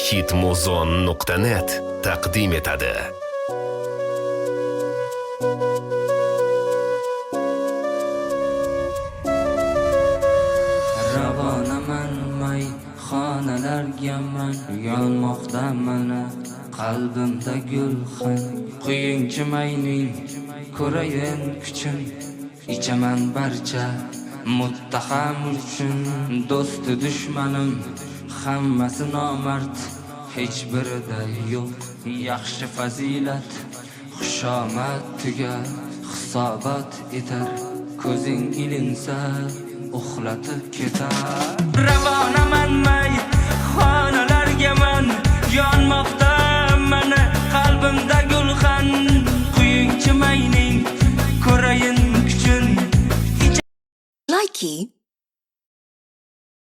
Hitmuzon.net taqdim etadi. Ravonaman may xonalarga man yonmoqda mana qalbimda gulxan quyunchi mayning ko'rayin kuchun ichaman barcha muttaham uchun do'sti dushmanim hammasi nomard hech birida yo'q yaxshi fazilat xushomad tugar hisobot etar ko'zing ilinsa uxlatib ketar. Ravonaman may xonalarga man yonmoqda mana qalbimda gulxan quyunchi mayning ko'rayin kuchun. Likey